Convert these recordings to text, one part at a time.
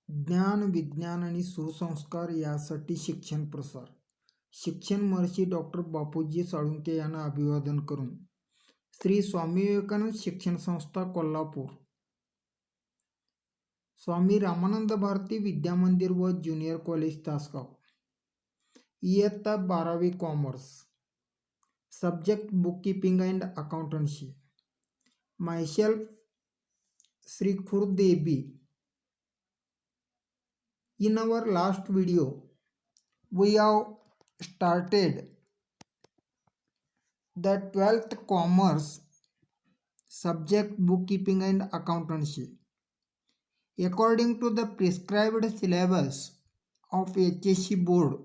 ज्ञान, विज्ञान आणि सुसंस्कार यासाठी शिक्षण प्रसार. शिक्षण महर्षी डॉक्टर बापूजी साळुंखे यांना अभिवादन करून श्री स्वामी विवेकानंद शिक्षण संस्था कोल्हापूर, स्वामी रामानंद भारती विद्यामंदिर व ज्युनियर कॉलेज तासगाव, इयत्ता 12वी commerce, subject bookkeeping and accountancy. Myself Shri Khurdebi. In our last video, we have started the 12th commerce subject bookkeeping and accountancy. According to the prescribed syllabus of HSC board,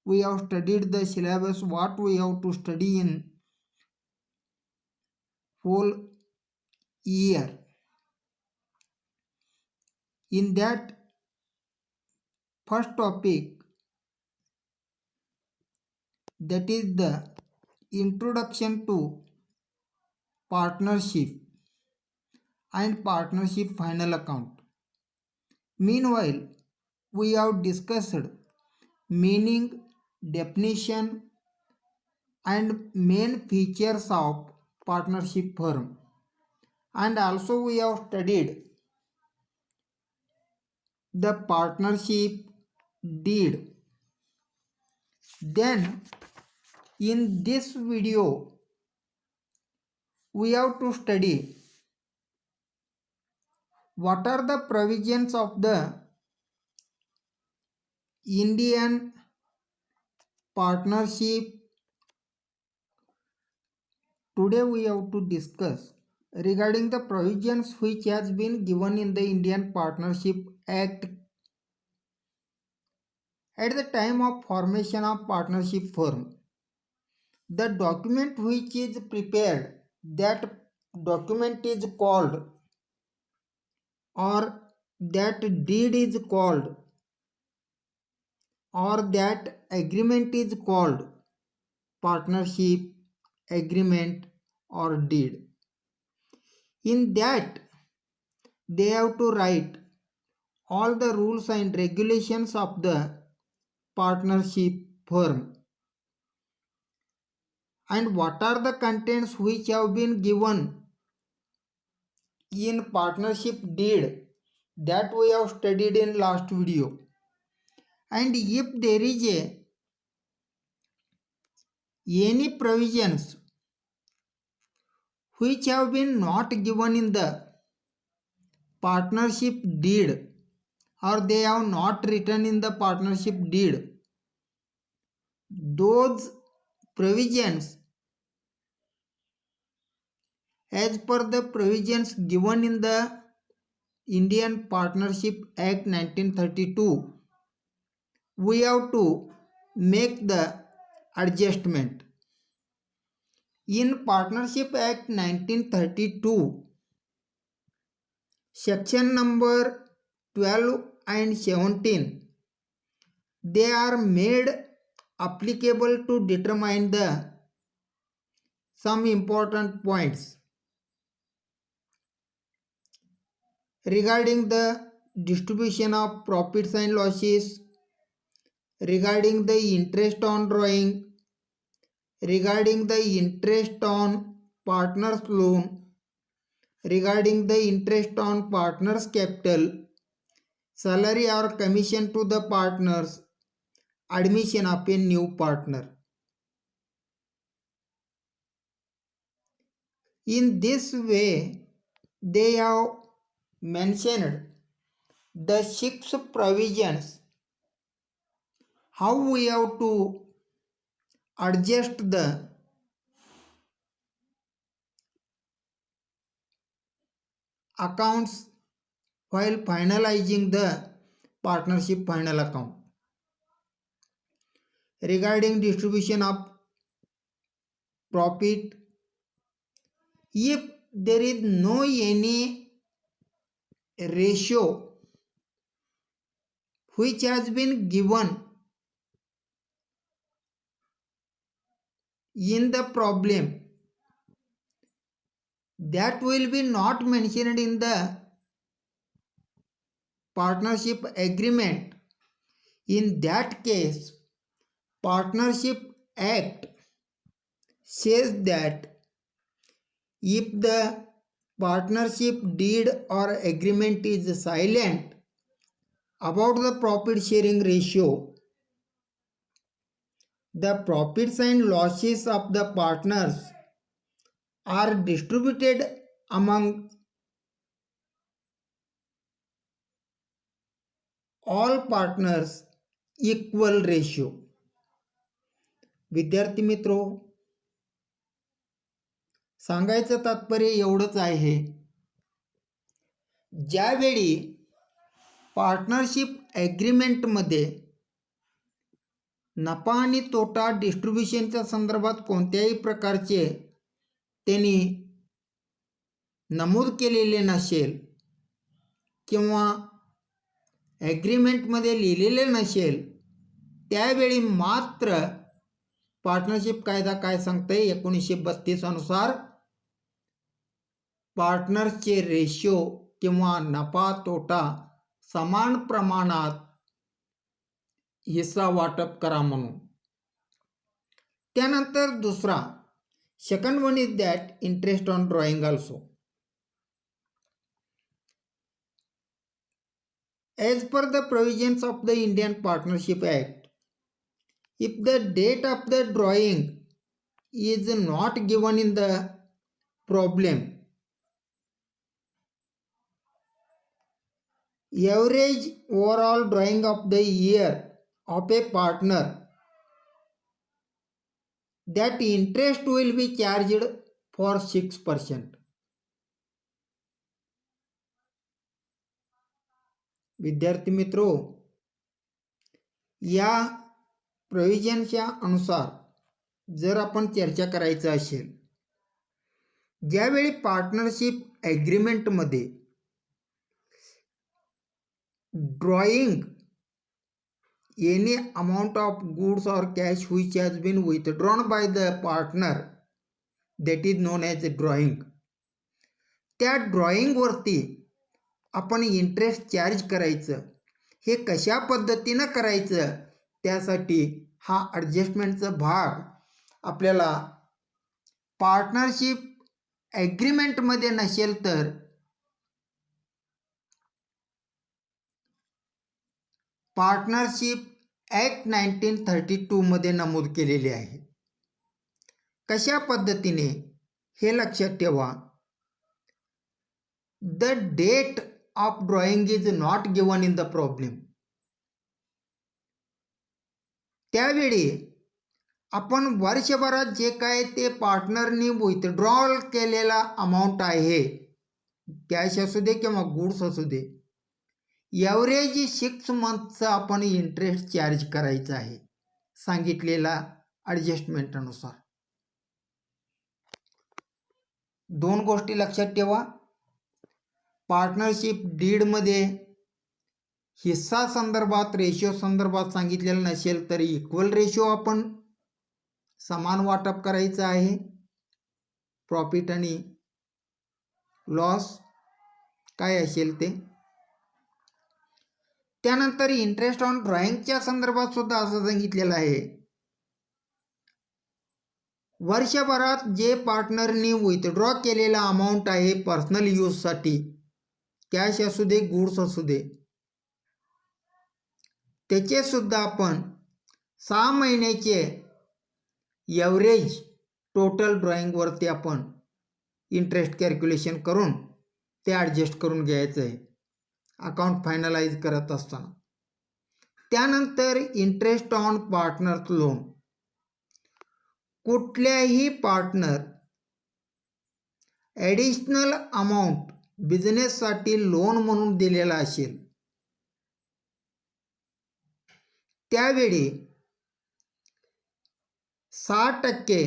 we have studied the syllabus what we have to study in whole year. In that first topic, that is the introduction to partnership and partnership final account. Meanwhile, we have discussed meaning, definition and main features of partnership firm, and also we have studied the partnership deed. Then in this video we have to study what are the provisions of the Indian partnership. Today we have to discuss regarding the provisions which has been given in the Indian Partnership Act at the time of formation of partnership firm. The document which is prepared, that document is called, or that deed is called, or that agreement is called partnership agreement or deed. In that they have to write all the rules and regulations of the partnership firm, and what are the contents which have been given in partnership deed, that we have studied in last video. And if there is any provisions which have been not given in the partnership deed, or they have not written in the partnership deed, those provisions as per the provisions given in the Indian Partnership Act 1932, we have to make the adjustment. In Partnership Act 1932, section number 12 and 17, they are made applicable to determine the some important points regarding the distribution of profits and losses, regarding the interest on drawing, regarding the interest on partners loan, regarding the interest on partners capital, salary or commission to the partners, admission of a new partner. In this way, they have mentioned the 6 provisions how we have to adjust the accounts while finalizing the partnership final account. Regarding distribution of profit, if there is no any ratio which has been given in the problem, that will be not mentioned in the partnership agreement. In that case, Partnership Act says that if the partnership deed or agreement is silent about the profit sharing ratio, the profits and losses of the partners are distributed among all partners equal ratio. विद्यार्थी मित्रो, सांगायचं तात्पर्य एवढंच आहे, ज्यावेळी partnership ॲग्रीमेंटमध्ये नफा आणि तोटा डिस्ट्रीब्युशनच्या संदर्भात कोणत्याही प्रकारचे त्यांनी नमूद केलेले नसेल किंवा ॲग्रीमेंटमध्ये लिहिलेले नसेल, त्यावेळी मात्र पार्टनरशिप कायदा काय सांगते, 1932 अनुसार पार्टनर्सचे रेशो किंवा नफा तोटा समान प्रमाणात हिस्सा वाटप करा म्हणून. त्यानंतर दुसरा, second one is that interest on drawing also. As per the provisions of the Indian Partnership Act, if the date of the drawing is not given in the problem, average overall drawing of the year of a partner, that interest will be charged for 6%. विद्यार्थी मित्रो, या प्रोव्हिजनच्या अनुसार जर आपण चर्चा करायचं असेल, ज्यावेळी पार्टनरशिप ॲग्रीमेंटमध्ये drawing any amount of goods और cash which has been withdrawn by the partner, that is known as drawing, त्या ड्रॉइंगवरती आपण इंटरेस्ट चार्ज करायचं, हे कशा पद्धतीनं करायचं, त्यासाठी हा ॲडजस्टमेंटचा भाग आपल्याला पार्टनरशिप ॲग्रीमेंटमध्ये नसेल तर पार्टनरशिप ॲक्ट 1932 मध्ये नमूद केलेले आहे. कशा पद्धतीने हे लक्षात ठेवा. The date of drawing is not given in the problem. त्यावेळी आपण वर्षभरात जे काय ते पार्टनरनी विथड्रॉल केलेला अमाऊंट आहे, कॅश असू दे किंवा गुड्स असू दे, ॲव्हरेज 6 मंथचा आपण इंटरेस्ट चार्ज करायचा आहे सांगितलेला ॲडजस्टमेंट अनुसार. दोन गोष्टी लक्षात ठेवा. पार्टनरशिप डीडमध्ये हिस्सा संदर्भात रेशो संदर्भात सांगितलेलं नसेल तर इक्वल रेशो आपण समान वाटप करायचं आहे, प्रॉफिट आणि लॉस काय असेल ते. त्यानंतर इंटरेस्ट ऑन ड्रॉइंगच्या संदर्भात सुद्धा असं सांगितलेलं आहे, वर्षभरात जे पार्टनरनी विथड्रॉ केलेला अमाऊंट आहे पर्सनल यूजसाठी, कॅश असू दे गुड्स असू दे, त्याचे सुद्धा आपण 6 महिन्याचे ॲव्हरेज टोटल ड्रॉइंगवरती आपण इंटरेस्ट कॅल्क्युलेशन करून ते ॲडजस्ट करून घ्यायचं आहे अकाउंट फायनलाइज करत असताना. त्यानंतर इंटरेस्ट ऑन पार्टनर्स लोन. कुठल्याही पार्टनर ॲडिशनल अमाऊंट बिझनेससाठी लोन म्हणून दिलेला असेल, त्यावेळी 6%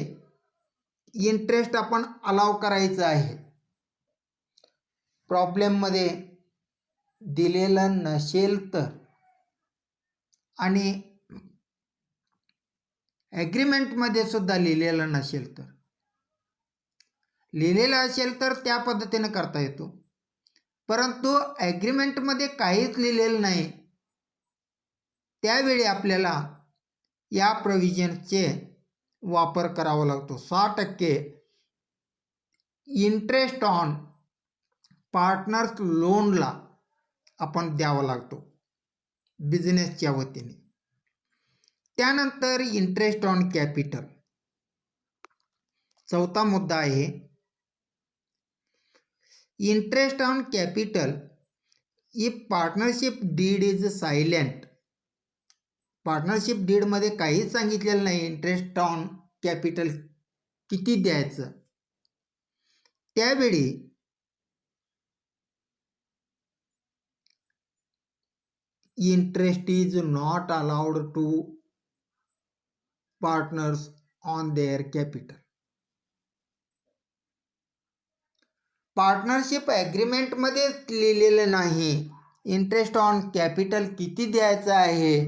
इंटरेस्ट आपण अलाव करायचं आहे. प्रॉब्लेममध्ये दिलेलं नसेल तर आणि ॲग्रीमेंटमध्ये सुद्धा लिहिलेलं नसेल तर. लिहिलेलं असेल तर त्या पद्धतीनं करता येतो. परंतु ॲग्रीमेंटमध्ये काहीच लिहिलेलं नाही, त्यावेळी आपल्याला या प्रोव्हिजनचे वापर करावा लागतो. 6% इंटरेस्ट ऑन पार्टनर्स लोनला आपण द्यावा लागतो बिझनेसच्या वतीने. त्यानंतर इंटरेस्ट ऑन कॅपिटल. चौथा मुद्दा आहे interest on capital if partnership deed is silent. Partnership डीडमध्ये काहीच सांगितलेलं नाही इंटरेस्ट ऑन कॅपिटल किती द्यायचं. त्यावेळी interest is not allowed to partners on their capital. Partnership ॲग्रीमेंटमध्येच लिहिलेलं नाही इंटरेस्ट ऑन कॅपिटल किती द्यायचं आहे,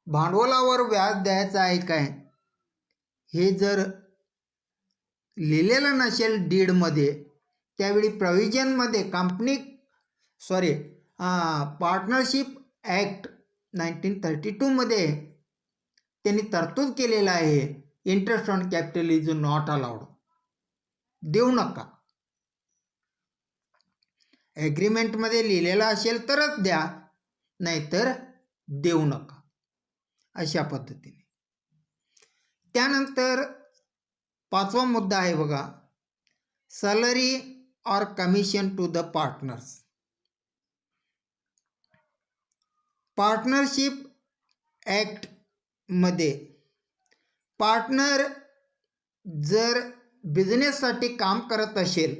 भांडवलावर व्याज द्यायचं आहे काय, हे जर लिहिलेलं नसेल डीडमध्ये, त्यावेळी प्रोव्हिजनमध्ये पार्टनरशिप ॲक्ट 1932मध्ये त्यांनी तरतूद केलेला आहे interest on capital is not allowed. देऊ नका. ॲग्रीमेंटमध्ये लिहिलेलं असेल तरच द्या, नाहीतर देऊ नका, अशा पद्धतीने. त्यानंतर 5वा मुद्दा आहे बघा, salary or commission to the partners. Partnership ॲक्टमध्ये पार्टनर जर बिझनेससाठी काम करत असेल,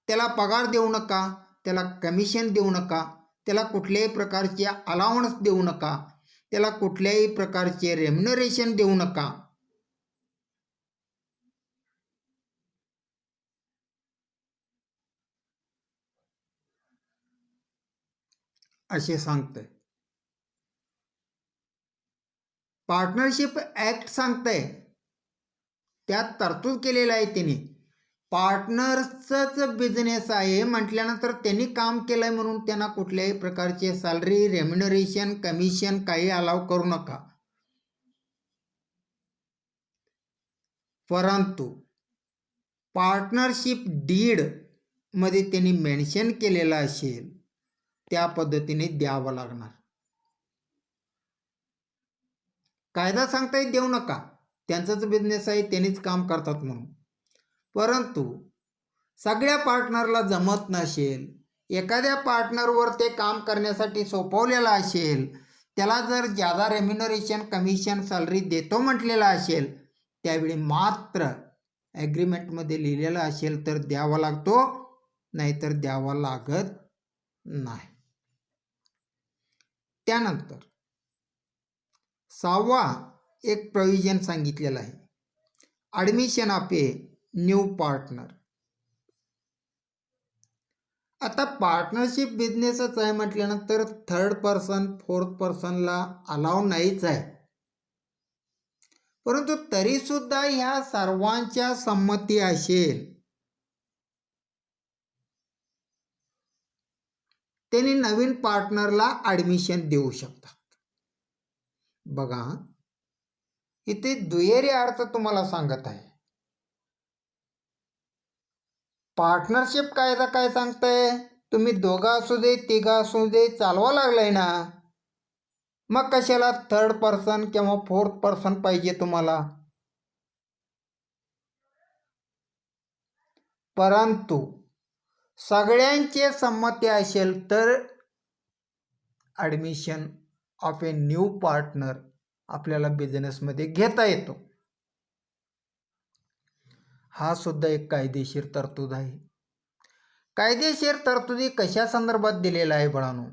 त्याला पगार देऊ नका, त्याला कमिशन देऊ नका, त्याला कुठल्याही प्रकारचे अलाउन्स देऊ नका, त्याला कुठल्याही प्रकारचे रेम्युनरेशन देऊ नका. असे सांगतंय. पार्टनरशिप ॲक्ट सांगतंय, त्यात तरतूद केलेलं आहे त्यांनी. पार्टनर्सच बिझनेस आहे म्हटल्यानंतर त्यांनी काम केलंय म्हणून त्यांना कुठल्याही प्रकारचे सॅलरी, रेम्युनरेशन, कमिशन काही अलाव करू नका. परंतु पार्टनरशिप डीड मध्ये त्यांनी मेन्शन केलेलं असेल त्या पद्धतीने द्यावं लागणार. कायदा सांगताय देऊ नका, त्यांचाच बिझनेस आहे, त्यांनीच काम करतात म्हणून. परंतु सगळ्या पार्टनरला जमत नसेल, एखाद्या पार्टनरवर ते काम करण्यासाठी सोपवलेलं असेल, त्याला जर जादा रेम्युनरेशन, कमिशन, सॅलरी देतो म्हटलेलं असेल, त्यावेळी मात्र ॲग्रीमेंटमध्ये लिहिलेलं असेल तर द्यावा लागतो, नाहीतर द्यावा लागत नाही. त्यानंतर 6वा एक प्रोव्हिजन सांगितलेलं आहे, admission of a new partner. आता पार्टनरशिप बिझनेसच आहे म्हटल्यानंतर थर्ड पर्सन, फोर्थ पर्सनला अलाव नाहीच आहे. परंतु तरीसुद्धा ह्या सर्वांच्या संमती असेल, त्यांनी नवीन पार्टनरला ॲडमिशन देऊ शकतात. बघा, इथे दुहेरी अर्थ तुम्हाला सांगत आहे. पार्टनरशिप कायदा काय सांगताय, तुम्ही दोघं असू दे, तिघं असू दे, चालवा लागलाय ना, मग कशाला थर्ड पर्सन किंवा फोर्थ पर्सन पाहिजे तुम्हाला. परंतु सगळ्यांचे संमती असेल तर admission of a new partner आपल्याला बिझनेसमध्ये घेता येतो. हा सुद्धा एक कायदेशीर तरतूद आहे. कायदेशीर तरतुदी कशा संदर्भात दिलेला आहे बाळांनो,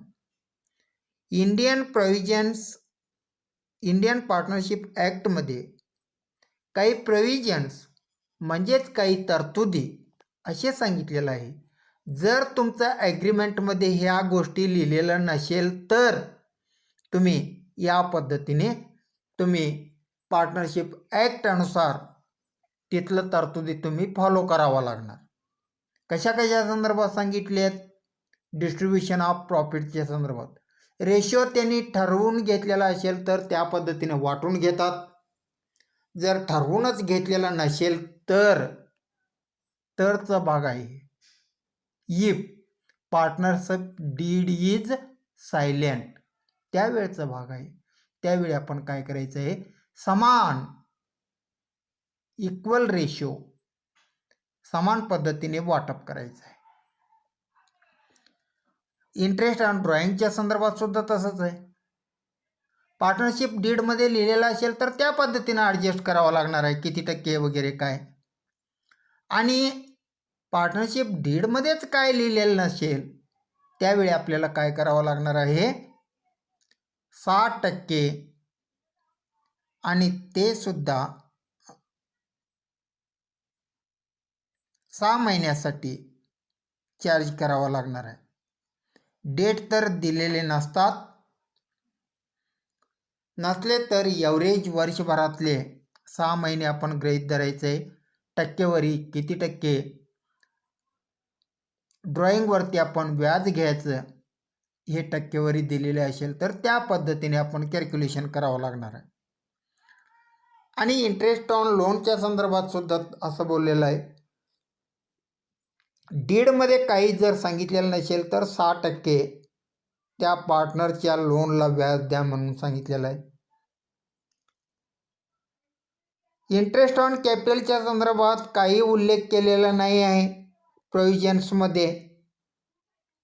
इंडियन पार्टनरशिप ॲक्टमध्ये काही प्रोव्हिजन्स म्हणजेच काही तरतुदी असे सांगितलेलं आहे, जर तुमचा ॲग्रीमेंटमध्ये ह्या गोष्टी लिहिलेल्या नसेल तर तुम्ही या पद्धतीने तुम्ही पार्टनरशिप ॲक्ट अनुसार तिथलं तरतुदी तुम्ही फॉलो करावा लागणार. कशा संदर्भात सांगितलेत? डिस्ट्रीब्युशन ऑफ प्रॉफिटच्या संदर्भात. रेशो त्यांनी ठरवून घेतलेला असेल तर त्या पद्धतीने वाटून घेतात. जर ठरवूनच घेतलेला नसेल तर तरचा भाग आहे. If partnership deed is silent त्यावेळचा भाग आहे. त्यावेळी आपण काय करायचं आहे? समान इक्वल रेशो समान पद्धतीने वाटप करायचं आहे. इंटरेस्ट ऑन ड्रॉइंगच्या संदर्भात सुद्धा तसंच आहे. पार्टनरशिप डीडमध्ये लिहिलेलं असेल तर त्या पद्धतीने ॲडजस्ट करावं लागणार आहे, किती टक्के वगैरे काय. आणि पार्टनरशिप डीडमध्येच काय लिहिलेलं नसेल त्यावेळी आपल्याला काय करावं लागणार आहे? 60% आणि ते सुद्धा 6 महिन्यासाठी चार्ज करावा लागणार आहे. डेट तर दिलेले नसले तर एव्हरेज वर्षभरातले 6 महिने आपण गृहीत धरायचे. टक्केवारी किती टक्के ड्रॉइंगवरती आपण व्याज घ्यायचं हे टक्केवारी दिलेले असेल तर त्या पद्धतीने आपण कॅल्क्युलेशन करावं लागणार आहे. आणि इंटरेस्ट ऑन लोनच्या संदर्भात सुद्धा असं बोललेलं आहे. डीडमध्ये काही जर सांगितलेलं नसेल तर 6% त्या पार्टनरच्या लोनला व्याज द्या म्हणून सांगितलेलं आहे. इंटरेस्ट ऑन कॅपिटलच्या संदर्भात काही उल्लेख केलेला नाही आहे प्रोव्हिजन्समध्ये.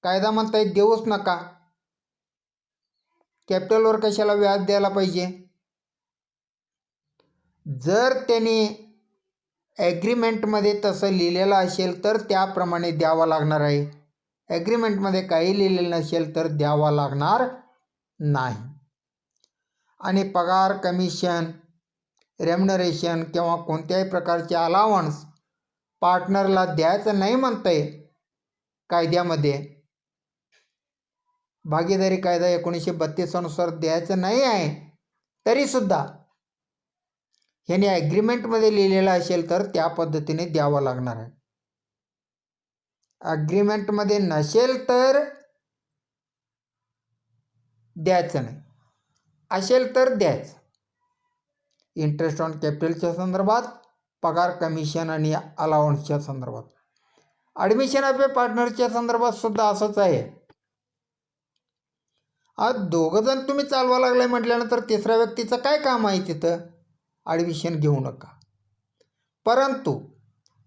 कायदा म्हणताय देऊच नका, कॅपिटलवर कशाला व्याज द्यायला पाहिजे. जर त्यांनी ॲग्रीमेंटमध्ये तसं लिहिलेलं असेल तर त्याप्रमाणे द्यावा लागणार आहे. ॲग्रीमेंटमध्ये काही लिहिलेलं नसेल तर द्यावा लागणार नाही. आणि पगार, कमिशन, रेम्युनरेशन किंवा कोणत्याही प्रकारचे अलावन्स पार्टनरला द्यायचं नाही म्हणतंय कायद्यामध्ये. भागीदारी कायदा 1932 अनुसार द्यायचं नाही आहे. तरीसुद्धा ह्याने ॲग्रीमेंटमध्ये लिहिलेलं असेल तर त्या पद्धतीने द्यावं लागणार आहे. ॲग्रीमेंटमध्ये नसेल तर द्यायचं नाही, असेल तर द्यायचं. इंटरेस्ट ऑन कॅपिटलच्या संदर्भात, पगार, कमिशन आणि अलावन्सच्या संदर्भात. ॲडमिशन ऑफ ए पार्टनरच्या संदर्भात सुद्धा असंच आहे. आज दोघंजण तुम्ही चालवा लागलाय म्हटल्यानंतर तिसऱ्या व्यक्तीचं काय काम आहे तिथं? ॲडमिशन घेऊ नका, परंतु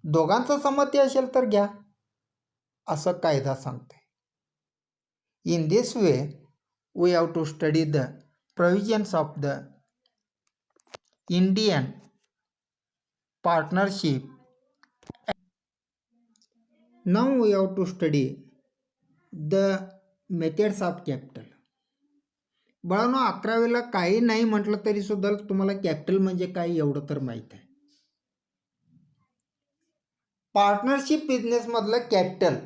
दोघांचं संमती असेल तर घ्या असं कायदा सांगते. In this way we have to study the provisions of the Indian partnership. Now we have to study the methods of capital. बाळांनो, 11वीला काही नाही म्हटलं तरी सुद्धा तुम्हाला कॅपिटल म्हणजे काय एवढं तर माहीत आहे. पार्टनरशिप बिझनेसमधलं कॅपिटल,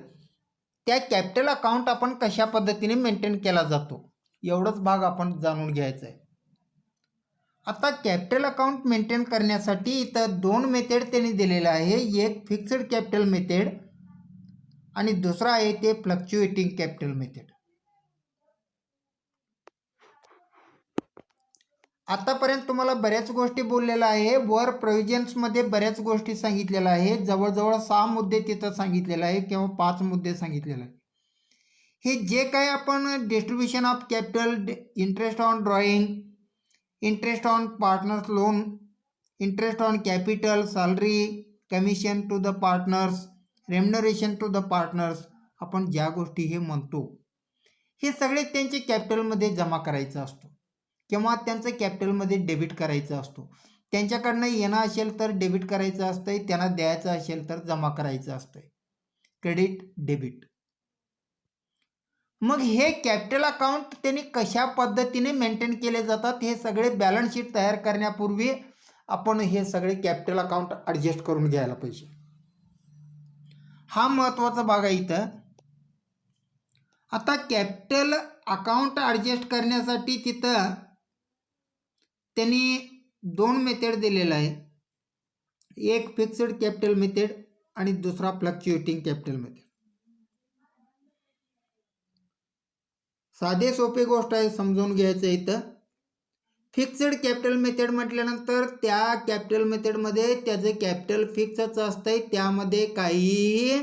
त्या कॅपिटल अकाउंट आपण कशा पद्धतीने मेंटेन केला जातो एवढंच भाग आपण जाणून घ्यायचं आहे. आता कॅपिटल अकाउंट मेंटेन करण्यासाठी इथं 2 मेथड त्यांनी दिलेलं आहे. एक फिक्स्ड कॅपिटल मेथड आणि दुसरा आहे ते फ्लक्च्युएटिंग कॅपिटल मेथड. आतापर्यंत तुम्हाला बऱ्याच गोष्टी बोललेल्या आहे. वर प्रोव्हिजन्समध्ये बऱ्याच गोष्टी सांगितलेल्या आहे. जवळजवळ 6 मुद्दे तिथं सांगितलेले आहे किंवा 5 मुद्दे सांगितलेले आहे. हे जे काही आपण distribution of capital, interest on drawing, interest on partners loan, interest on capital, salary, commission to the partners, remuneration to the partners, आपण ज्या गोष्टी हे म्हणतो हे सगळे त्यांचे कॅपिटलमध्ये जमा करायचं असतो किंवा त्यांचं कॅपिटलमध्ये डेबिट करायचं असतो. त्यांच्याकडनं येणं असेल तर डेबिट करायचं असतंय, त्यांना द्यायचं असेल तर जमा करायचं असतंय. Credit, debit. मग हे कॅपिटल अकाउंट त्यांनी कशा पद्धतीने मेंटेन केले जातात हे सगळे बॅलन्स शीट तयार करण्यापूर्वी आपण हे सगळे कॅपिटल अकाउंट ॲडजस्ट करून घ्यायला पाहिजे. हा महत्त्वाचा भाग आहे इथं. आता कॅपिटल अकाउंट ॲडजस्ट करण्यासाठी तिथं त्यांनी 2 मेथड दिलेलं आहे. एक फिक्स्ड कॅपिटल मेथड आणि दुसरा फ्लक्च्युएटिंग कॅपिटल मेथड. साधे सोपे गोष्ट आहे, समजून घ्यायचं इथं. फिक्स्ड कॅपिटल मेथड म्हटल्यानंतर त्या कॅपिटल मेथडमध्ये त्याचं कॅपिटल फिक्सच असतंय, त्यामध्ये काही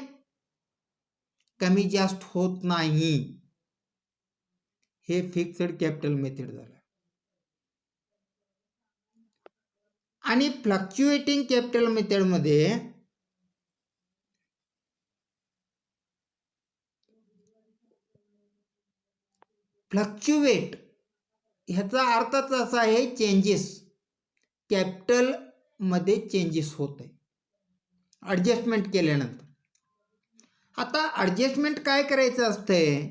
कमी जास्त होत नाही. हे फिक्स्ड कॅपिटल मेथड झालं. आणि फ्लक्च्युएटिंग कॅपिटल मेथडमध्ये फ्लक्च्युएट ह्याचा अर्थच असा आहे चेंजेस, कॅपिटल मध्ये चेंजेस होत आहे ॲडजस्टमेंट केल्यानंतर. आता ॲडजस्टमेंट काय करायचं असतंय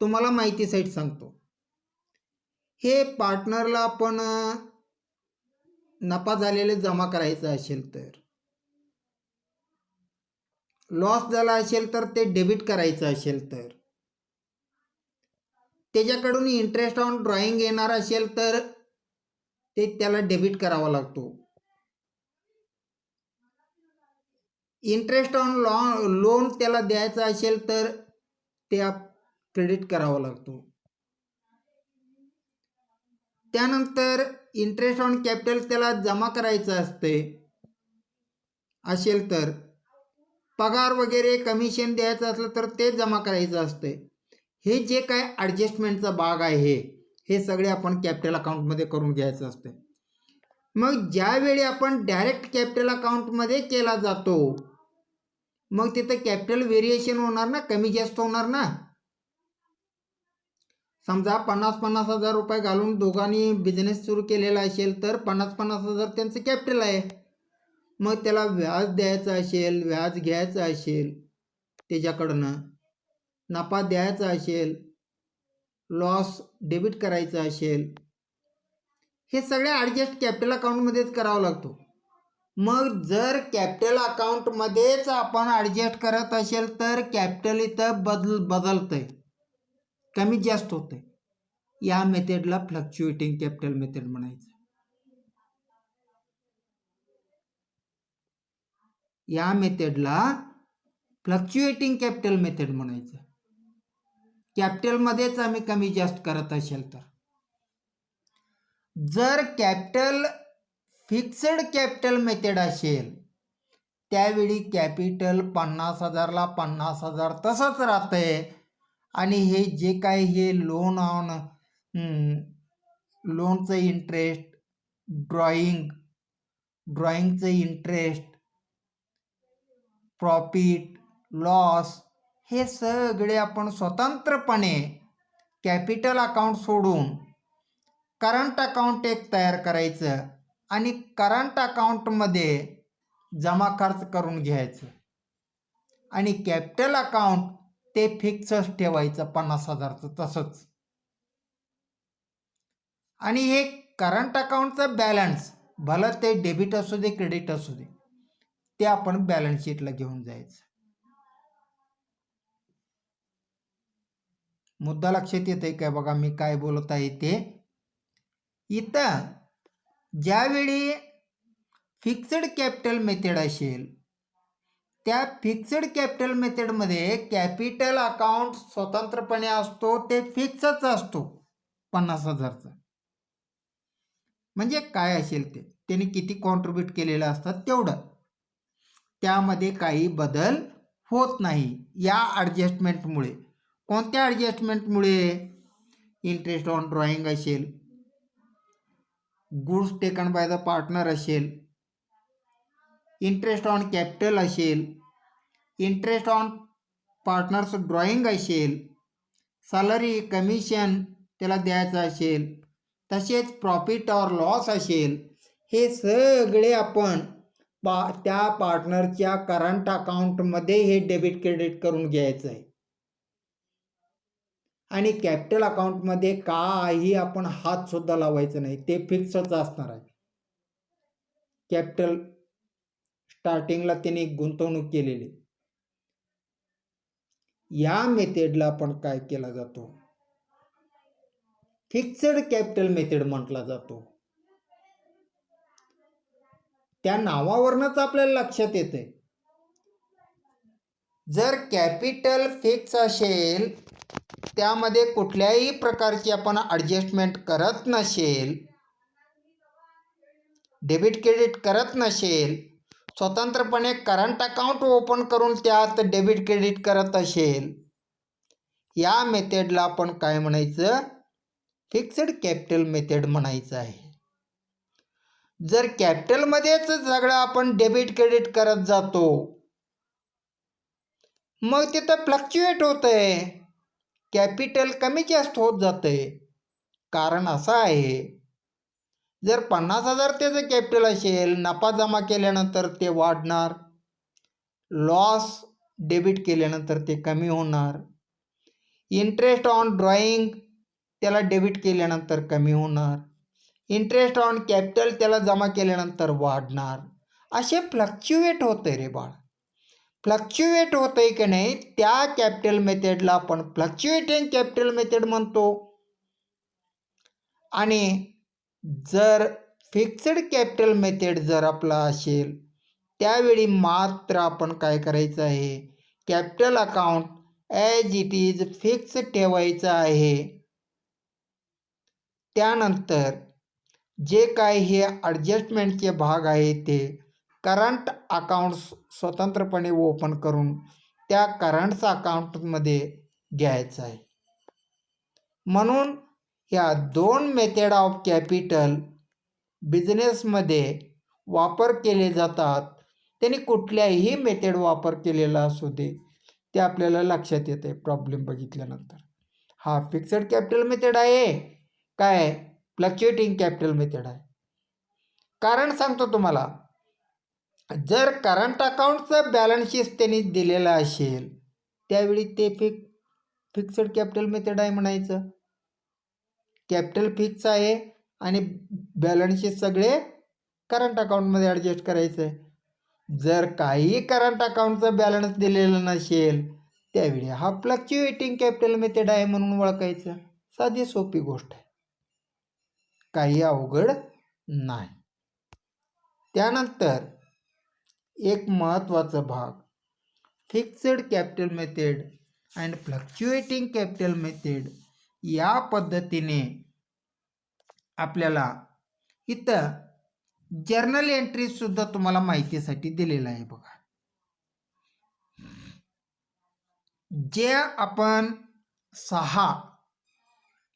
तुम्हाला माहितीसाठी सांगतो. हे पार्टनरला आपण नफा झालेले जमा करायचं असेल तर, लॉस झाला असेल तर ते डेबिट करायचं असेल तर, त्याच्याकडून इंटरेस्ट ऑन ड्रॉइंग येणार असेल तर ते त्याला डेबिट करावा लागतो. इंटरेस्ट ऑन लोन त्याला द्यायचा असेल तर ते क्रेडिट करावा लागतो. त्यानंतर इंटरेस्ट ऑन कॅपिटल त्याला जमा करायचं असते असेल तर, पगार वगैरे कमिशन द्यायचं असलं तर ते जमा करायचं असते. हे जे काय ॲडजस्टमेंटचा भाग आहे हे सगळे आपण कॅपिटल अकाउंटमध्ये करून घ्यायचं असते. मग ज्यावेळी आपण डायरेक्ट कॅपिटल अकाउंटमध्ये केला जातो मग तिथं कॅपिटल व्हेरिएशन होणार ना, कमी जास्त होणार ना. समजा 50,000 रुपये घालून दोघांनी बिझनेस सुरू केलेला असेल तर 50,000 त्यांचं कॅपिटल आहे. मग त्याला व्याज द्यायचं असेल, व्याज घ्यायचं असेल, त्याच्याकडनं नफा द्यायचा असेल, लॉस डेबिट करायचा असेल, हे सगळे ॲडजस्ट कॅपिटल अकाउंटमध्येच करावं लागतो. मग जर कॅपिटल अकाउंटमध्येच आपण ॲडजस्ट करत असेल तर कॅपिटल इथं बदलतंय, कमी जास्त होतंय. या मेथडला फ्लक्च्युएटिंग कॅपिटल मेथड म्हणायचं. या मेथडला फ्लक्च्युएटिंग कॅपिटल मेथड म्हणायचं. कॅपिटलमध्येच आम्ही कमी जास्त करत असेल तर. जर कॅपिटल फिक्स्ड कॅपिटल मेथड असेल त्यावेळी कॅपिटल 50,000ला 50,000 तसंच राहतंय. आणि हे जे काय हे लोनचं इंटरेस्ट, ड्रॉइंगचं इंटरेस्ट, प्रॉफिट, लॉस, हे सगळे आपण स्वतंत्रपणे कॅपिटल अकाउंट सोडून करंट अकाउंट एक तयार करायचं आणि करंट अकाउंटमध्ये जमा खर्च करून घ्यायचं. आणि कॅपिटल अकाउंट ते फिक्सच ठेवायचं 50,000चं तसंच. आणि हे करंट अकाउंटचं बॅलन्स भलं ते डेबिट असू दे क्रेडिट असू दे ते आपण बॅलन्स शीटला घेऊन जायचं. मुद्दा लक्षात येतंय काय बघा मी काय बोलत आहे ते. इथं ज्यावेळी फिक्स्ड कॅपिटल मेथड असेल त्या फिक्स्ड कॅपिटल मेथडमध्ये कॅपिटल अकाउंट स्वतंत्रपणे असतो, ते फिक्सच असतो 50,000चा. म्हणजे काय असेल ते त्याने किती कॉन्ट्रीब्यूट केलेलं असतात तेवढं, त्यामध्ये काही बदल होत नाही या ॲडजस्टमेंटमुळे. कोणत्या ॲडजस्टमेंटमुळे? इंटरेस्ट ऑन ड्रॉइंग असेल, goods taken by the partner असेल, इंटरेस्ट ऑन कॅपिटल असेल, इंटरेस्ट ऑन पार्टनर्स ड्रॉइंग असेल, सॅलरी कमिशन त्याला द्यायचं असेल, तसेच प्रॉफिट ऑर लॉस असेल, हे सगळे आपण त्या पार्टनरच्या करंट अकाउंटमध्ये हे डेबिट क्रेडिट करून घ्यायचं आहे. आणि कॅपिटल अकाउंटमध्ये काही आपण हात सुद्धा लावायचं नाही, ते फिक्सच असणार आहे. कॅपिटल स्टार्टिंगला त्यांनी गुंतवणूक केलेली. या मेथडला आपण काय केला जातो? फिक्स्ड कॅपिटल मेथड म्हटला जातो. त्या नावावरूनच आपल्याला लक्षात येते. जर कॅपिटल फिक्स असेल, त्यामध्ये कुठल्याही प्रकारची आपण ॲडजस्टमेंट करत नसेल, डेबिट क्रेडिट करत नसेल, स्वतंत्रपणे करंट अकाउंट ओपन करून त्यात डेबिट क्रेडिट करत असेल, या मेथडला आपण काय म्हणायचं? फिक्स्ड कॅपिटल मेथड म्हणायचं आहे. जर कॅपिटलमध्येच सगळं आपण डेबिट क्रेडिट करत जातो, मग तिथं फ्लक्च्युएट होतं आहे, कॅपिटल कमी जास्त होत जातं आहे. कारण असं आहे, जर 50,000 त्याचं कॅपिटल असेल, नफा जमा केल्यानंतर ते वाढणार, लॉस डेबिट केल्यानंतर ते कमी होणार, इंटरेस्ट ऑन ड्रॉईंग त्याला डेबिट केल्यानंतर कमी होणार, इंटरेस्ट ऑन कॅपिटल त्याला जमा केल्यानंतर वाढणार. असे फ्लक्च्युएट होते रे बाळ. फ्लक्च्युएट होतंय की नाही, त्या कॅपिटल मेथडला आपण फ्लक्च्युएटिंग कॅपिटल मेथड म्हणतो. आणि जर फिक्स्ड कॅपिटल मेथड जर आपला असेल, त्यावेळी मात्र आपण काय करायचं आहे? Capital account as it is fix ठेवायचं आहे. त्यानंतर जे काय हे ॲडजस्टमेंटचे भाग आहे ते करंट अकाउंट्स स्वतंत्रपणे ओपन करून त्या करंट्स अकाउंटमध्ये घ्यायचं आहे. म्हणून ह्या दोन मेथड ऑफ कॅपिटल बिझनेसमध्ये वापर केले जातात. त्यांनी कुठल्याही मेथड वापर केलेला असू दे, ते आपल्याला लक्षात येते प्रॉब्लेम बघितल्यानंतर. हा फिक्स्ड कॅपिटल मेथड आहे काय फ्लक्च्युएटिंग कॅपिटल मेथड आहे? कारण सांगतो तुम्हाला, जर करंट अकाउंटचं बॅलन्स शीट त्यांनी दिलेलं असेल, त्यावेळी ते फिक्स्ड कॅपिटल मेथड आहे म्हणायचं. कॅपिटल फिक्स आहे आणि बॅलन्स शीट सगळे करंट अकाउंटमध्ये ॲडजस्ट करायचं आहे. जर काही करंट अकाउंटचं बॅलन्स दिलेलं नसेल, त्यावेळी हा फ्लक्च्युएटिंग कॅपिटल मेथड आहे म्हणून ओळखायचं. साधी सोपी गोष्ट आहे, काही अवघड नाही. त्यानंतर एक महत्त्वाचा भाग, fixed capital method and fluctuating capital method, या पद्धतीने आपल्याला इथं जर्नल एंट्रीजसुद्धा तुम्हाला माहितीसाठी दिलेलं आहे बघा. जे आपण 6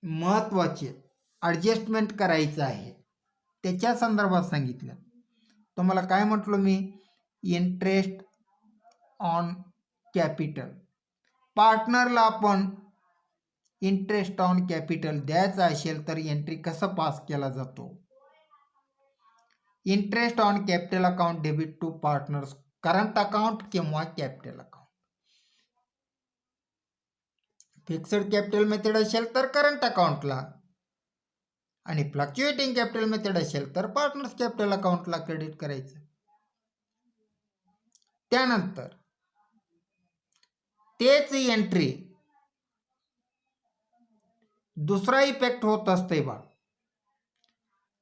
महत्त्वाचे ॲडजस्टमेंट करायचं आहे त्याच्या संदर्भात सांगितलं. तुम्हाला काय म्हटलं मी? इंटरेस्ट ऑन कॅपिटल, पार्टनरला आपण इंटरेस्ट ऑन कॅपिटल द्यायचा असेल तर एंट्री कसा पास केला जातो? Interest on capital account debit to partners current account किंवा capital account. Fixed capital method असेल तर करंट अकाउंटला, आणि फ्लक्च्युएटिंग कॅपिटल मेथड असेल तर पार्टनर्स कॅपिटल अकाउंटला क्रेडिट करायचं. त्यानंतर तेच एंट्री दुसरा इफेक्ट होत असते बा,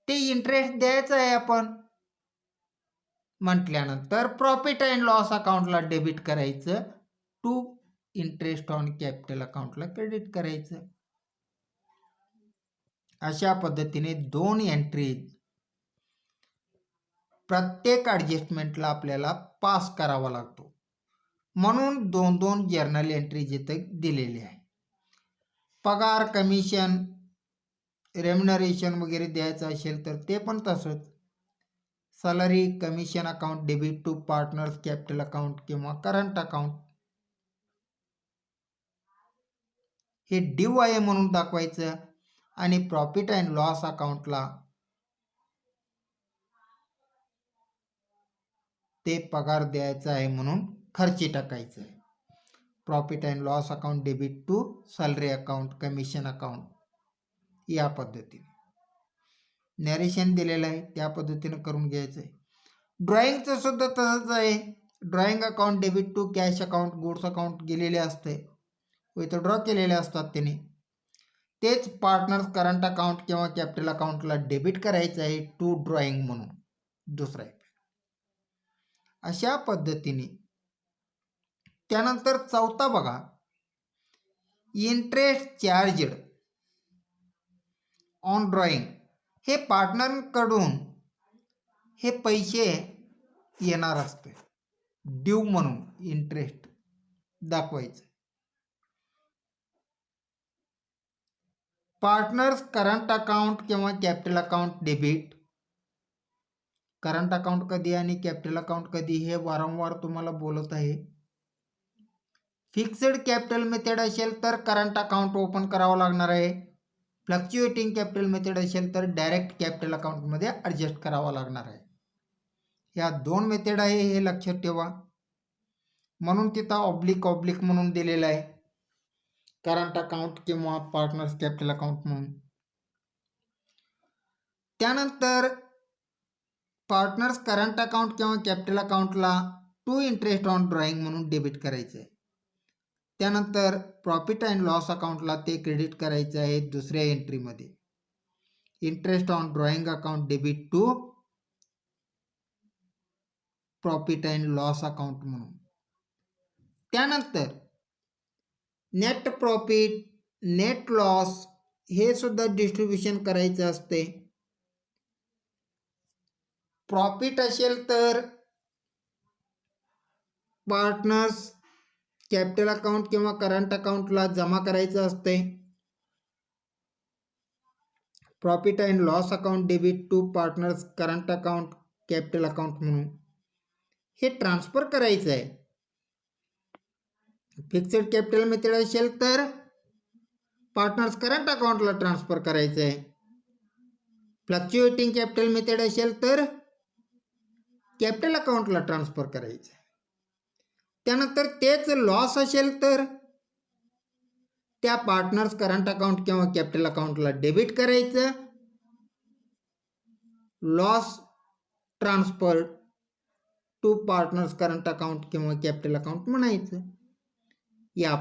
ते इंटरेस्ट द्यायचं आहे आपण म्हटल्यानंतर प्रॉफिट अँड लॉस अकाउंटला डेबिट करायचं, टू इंटरेस्ट ऑन कॅपिटल अकाउंटला क्रेडिट करायचं. अशा पद्धतीने 2 एंट्रीज प्रत्येक ॲडजस्टमेंटला आपल्याला पास करावा लागतो. म्हणून 2-2 जर्नल एंट्रीज इथे दिलेले आहे. पगार, कमिशन, रेम्युनरेशन वगैरे द्यायचं असेल तर ते पण तसंच. Salary, commission account debit to partners capital account किंवा करंट अकाउंट, हे ड्यू आहे म्हणून दाखवायचं. आणि प्रॉफिट अँड लॉस अकाउंटला ते पगार द्यायचा आहे म्हणून खर्ची टाकायचं आहे. Profit and loss account debit to salary account, commission account, या पद्धतीने नॅरेशन दिलेलं आहे त्या पद्धतीनं करून घ्यायचं आहे. ड्रॉइंगचं सुद्धा तसंच आहे. Drawing account debit to cash account, goods account गेलेले असते, विथड्रॉ केलेले असतात त्यांनी. तेच पार्टनर्स करंट अकाउंट किंवा कॅपिटल अकाउंटला डेबिट करायचं आहे टू ड्रॉइंग म्हणून दुसरा आहे. अशा पद्धतीने. त्यानंतर चौथा बघा, इंटरेस्ट चार्जड ऑन ड्रॉइंग. हे पार्टनरकडून हे पैसे येणार असते, ड्यू म्हणून इंटरेस्ट दाखवायचं. पार्टनर्स करंट अकाउंट किंवा capital account debit. Current account कधी आणि कॅपिटल अकाउंट कधी हे वारंवार तुम्हाला बोलत आहे. फिक्स्ड कॅपिटल मेथड असेल तर करंट अकाउंट ओपन करावं लागणार आहे. फ्लक्च्युएटिंग कॅपिटल मेथड असेल तर डायरेक्ट कॅपिटल अकाउंटमध्ये ॲडजस्ट करावं लागणार आहे. या दोन मेथड आहे हे लक्षात ठेवा. म्हणून तिथं ऑब्लिक ऑब्लिक म्हणून दिलेलं आहे, करंट अकाउंट किंवा पार्टनर्स कॅपिटल अकाउंट म्हणून. त्यानंतर पार्टनर्स करंट अकाउंट किंवा कॅपिटल अकाउंटला टू इंटरेस्ट ऑन ड्रॉइंग म्हणून डेबिट करायचं आहे. त्यानंतर प्रॉफिट अँड लॉस अकाउंटला ते क्रेडिट करायचं आहे दुसऱ्या एंट्रीमध्ये. Interest on drawing account debit to profit and loss account म्हणून. त्यानंतर नेट प्रॉफिट, नेट लॉस हे सुद्धा डिस्ट्रीब्युशन करायचं असते. प्रॉफिट असेल तर पार्टनर्स कॅपिटल अकाउंट किंवा करंट अकाउंटला जमा करायचं असते. Profit and loss account debit to partners current account capital account म्हणून हे ट्रान्सफर करायचं आहे. फिक्स्ड कॅपिटल मेथड असेल तर पार्टनर्स करंट अकाउंटला ट्रान्सफर करायचं आहे. फ्लक्च्युएटिंग कॅपिटल मेथड असेल तर कॅपिटल अकाउंटला ट्रान्सफर करायचं आहे. त्यानंतर तेच लॉस असेल तर त्या पार्टनर्स करंट अकाउंट किंवा कॅपिटल अकाउंटला डेबिट करायचं. Loss transfer to partners current account किंवा कॅपिटल अकाउंट म्हणायचं. या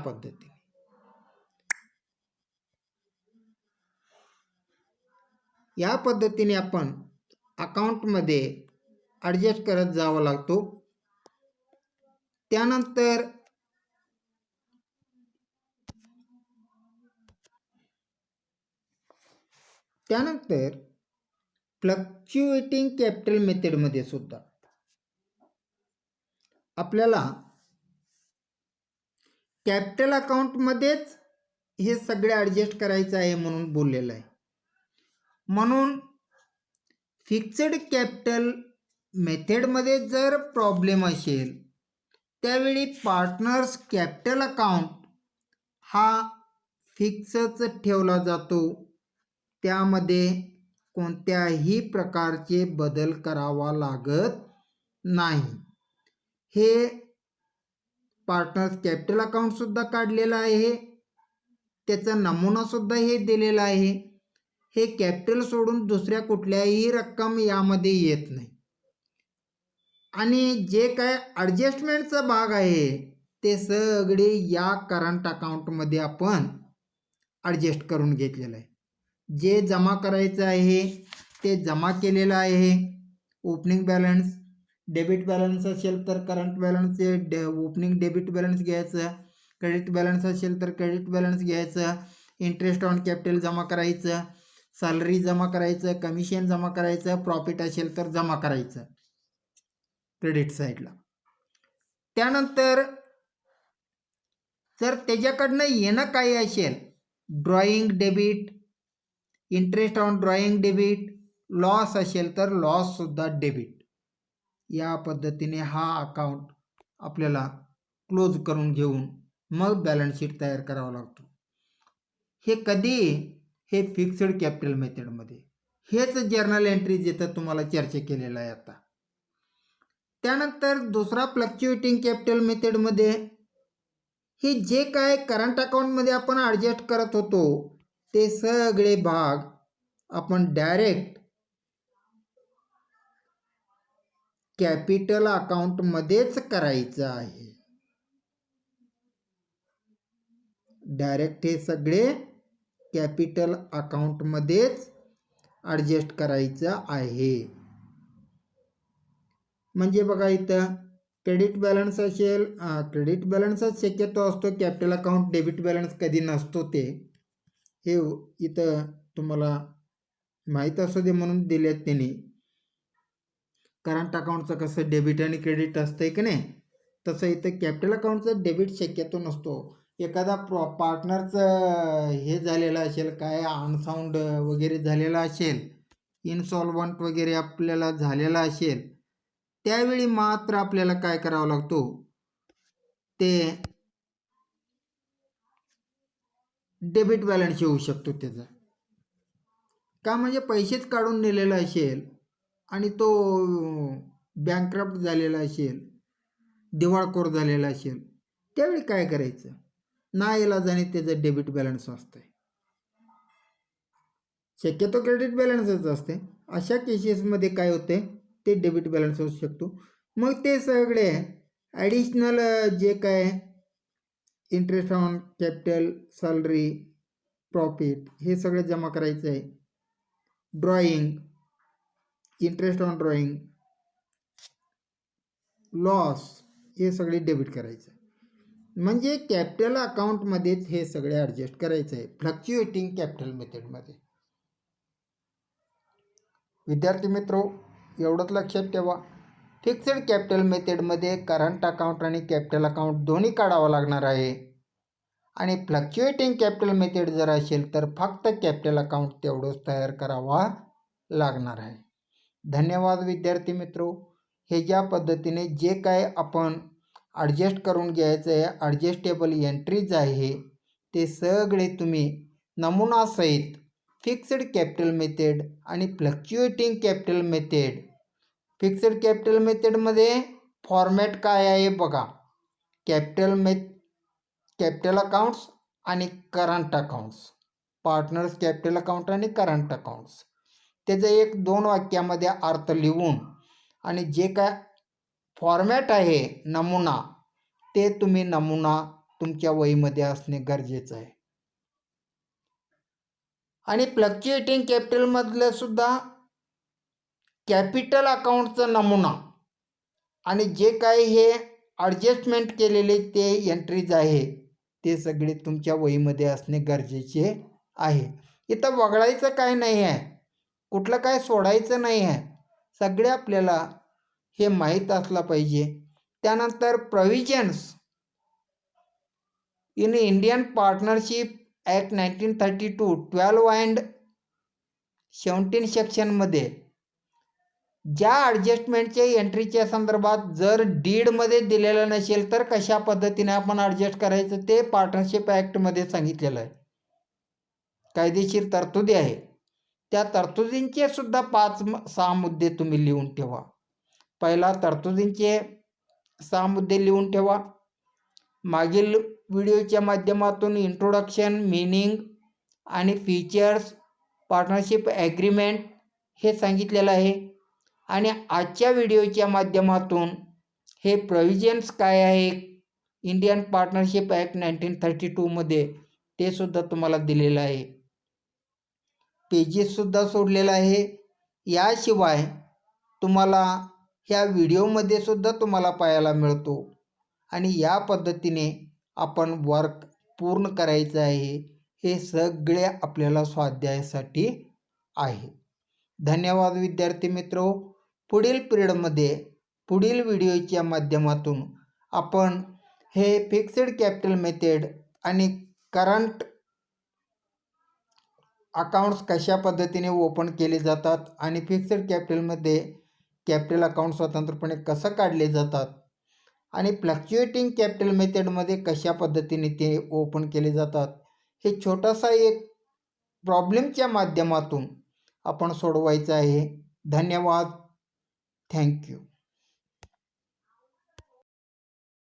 पद्धतीने आपण अकाउंटमध्ये ॲडजस्ट करत जावं लागतो. त्यानंतर फ्लक्च्युएटिंग कॅपिटल मेथडमध्ये सुद्धा आपल्याला कॅपिटल अकाउंटमध्येच हे सगळे ॲडजस्ट करायचं आहे म्हणून बोललेलं आहे. म्हणून फिक्स्ड कॅपिटल मेथडमध्ये जर प्रॉब्लेम असेल त्यावेळी पार्टनर्स कॅपिटल अकाउंट हा फिक्सच ठेवला जातो. त्यामध्ये कोणत्याही प्रकारचे बदल करावा लागत नाही. हे पार्टनर्स कॅपिटल अकाउंटसुद्धा काढलेलं आहे, त्याचा नमुनासुद्धा हे दिलेला आहे. हे कॅपिटल सोडून दुसऱ्या कुठल्याही रक्कम यामध्ये येत नाही. आणि जे काय ॲडजस्टमेंटचा भाग आहे ते सगळे या करंट अकाउंटमध्ये आपण ॲडजस्ट करून घेतलेलं आहे. जे जमा करायचं आहे ते जमा केलेलं आहे. ओपनिंग बॅलन्स, डेबिट बॅलन्स असेल तर करंट बॅलन्सचे ओपनिंग डेबिट बॅलन्स घ्यायचं. क्रेडिट बॅलन्स असेल तर क्रेडिट बॅलन्स घ्यायचं. इंटरेस्ट ऑन कॅपिटल जमा करायचं. सॅलरी जमा करायचं. कमिशन जमा करायचं. प्रॉफिट असेल तर जमा करायचं क्रेडिट साईडला. त्यानंतर जर त्याच्याकडनं येणं काही असेल, drawing debit, interest on drawing debit, loss असेल तर लॉससुद्धा डेबिट. या पद्धतीने हा अकाउंट आपल्याला क्लोज करून घेऊन मग बॅलन्स शीट तयार करावं लागतो. हे कधी? हे फिक्स्ड कॅपिटल मेथडमध्ये. हेच जर्नल एंट्री जिथं तुम्हाला चर्चा केलेलं आहे आता. त्यानंतर दुसरा फ्लक्च्युएटिंग कॅपिटल मेथडमध्ये हे जे काय करंट अकाउंटमध्ये आपण ॲडजस्ट करत होतो ते सगळे भाग आपण डायरेक्ट कॅपिटल अकाउंटमध्येच करायचं आहे. डायरेक्ट हे सगळे कॅपिटल अकाउंटमध्येच ॲडजस्ट करायचं आहे. म्हणजे बघा इथं क्रेडिट बॅलन्स असेल, क्रेडिट बॅलन्सच शक्यतो असतो, कॅपिटल अकाउंट डेबिट बॅलन्स कधी नसतो. ते हे इथं तुम्हाला माहीत असू दे म्हणून दिलेत त्यांनी. करंट अकाउंटचं कसं डेबिट आणि क्रेडिट असतंय की नाही, तसं इथं कॅपिटल अकाउंटचं डेबिट शक्यतो नसतो. एखादा पार्टनरचं हे झालेलं असेल, काय अनसाऊंड वगैरे झालेला असेल, इनसॉल्वंट वगैरे आपल्याला झालेला असेल, त्यावेळी मात्र आपल्याला काय करावं लागतो, ते डेबिट बॅलन्स येऊ शकतो त्याचा. का म्हणजे पैसेच काढून नेलेला असेल आणि तो बँकरप्ट झालेला असेल, दिवाळखोर झालेला असेल, त्यावेळी काय करायचं, नाईलाजाने त्याचं डेबिट बॅलन्स असतं. शक्यतो क्रेडिट बॅलन्सच असते. अशा केसेसमध्ये काय होते, ते डेबिट बॅलन्स होऊ शकतो. मग ते सगळे ॲडिशनल जे काय interest on capital, salary, profit हे सगळे जमा करायचं आहे. Drawing, interest on drawing, loss हे सगळे डेबिट करायचं. म्हणजे कॅपिटल अकाउंटमध्येच हे सगळे ॲडजस्ट करायचं आहे, फ्लक्च्युएटिंग कॅपिटल मेथडमध्ये. विद्यार्थी मित्रो, एवढंच लक्षात ठेवा, फिक्स्ड कॅपिटल मेथडमध्ये करंट अकाउंट आणि कॅपिटल अकाउंट दोन्ही काढावं लागणार आहे. आणि फ्लक्च्युएटिंग कॅपिटल मेथड जर असेल तर फक्त कॅपिटल अकाउंट तेवढंच तयार करावा लागणार आहे. धन्यवाद विद्यार्थी मित्रो. हे ज्या पद्धतीने जे काय आपण ॲडजस्ट करून घ्यायचं आहे, ॲडजस्टेबल एंट्रीज आहे, ते सगळे तुम्ही नमुनासहित फिक्स्ड कॅपिटल मेथड आणि fluctuating capital method. Fixed capital मेथडमध्ये फॉर्मॅट काय आहे बघा, कॅपिटल अकाउंट्स आणि current accounts, partners capital account आणि करंट अकाउंट्स. त्याचं 1-2 वाक्यामध्ये अर्थ लिहून आणि जे काय फॉर्मॅट आहे नमुना, ते तुम्ही नमुना तुमच्या वहीमध्ये असणे गरजेचं आहे. आणि फ्लक्च्युएटिंग कॅपिटलमधलं सुद्धा कॅपिटल अकाउंटचा नमुना आणि जे काही हे ॲडजस्टमेंट केलेले ते एंट्रीज आहे, ते सगळे तुमच्या वहीमध्ये असणे गरजेचे आहे. इथं वगळायचं काय नाही आहे, कुठलं काय सोडायचं नाही आहे, सगळे आपल्याला हे माहीत असलं पाहिजे. त्यानंतर provisions in Indian partnership act 1932 12 and 17 सेक्शनमध्ये ज्या ॲडजस्टमेंटच्या एंट्रीच्या संदर्भात जर डीडमध्ये दिलेलं नसेल तर कशा पद्धतीने आपण ॲडजस्ट करायचं ते पार्टनरशिप ॲक्टमध्ये सांगितलेलं आहे. कायदेशीर तरतुदी आहे, त्या तरतुदींचे सुद्धा 5-6 मुद्दे तुम्ही लिहून ठेवा. पहिला तरतुदींचे 6 मुद्दे लिहून ठेवा. मागील व्हिडिओच्या माध्यमातून इंट्रोडक्शन, मीनिंग आणि फीचर्स, पार्टनरशिप ॲग्रीमेंट हे सांगितलेलं आहे. आणि आजच्या व्हिडिओच्या माध्यमातून हे प्रोव्हिजन्स काय आहे इंडियन पार्टनरशिप ॲक्ट 1932मध्ये, ते सुद्धा तुम्हाला दिलेलं आहे. पेजेससुद्धा सोडलेलं आहे. याशिवाय तुम्हाला ह्या व्हिडिओमध्ये सुद्धा तुम्हाला पाहायला मिळतो. आणि या पद्धतीने आपण वर्क पूर्ण करायचं आहे. हे सगळे आपल्याला स्वाध्यायासाठी आहे. धन्यवाद विद्यार्थी मित्रो. पुढील पिरियडमध्ये पुढील व्हिडिओच्या माध्यमातून आपण हे फिक्स्ड कॅपिटल मेथड आणि करंट अकाउंट्स कशा पद्धतीने ओपन केले जातात आणि फिक्स्ड कॅपिटलमध्ये कॅपिटल अकाउंट स्वतंत्रपणे कसं काढले जातात आणि फ्लक्च्युएटिंग कॅपिटल मेथडमध्ये कशा पद्धतीने ते ओपन केले जातात, हे छोटासा एक प्रॉब्लेमच्या माध्यमातून आपण सोडवायचं आहे. धन्यवाद. थँक्यू.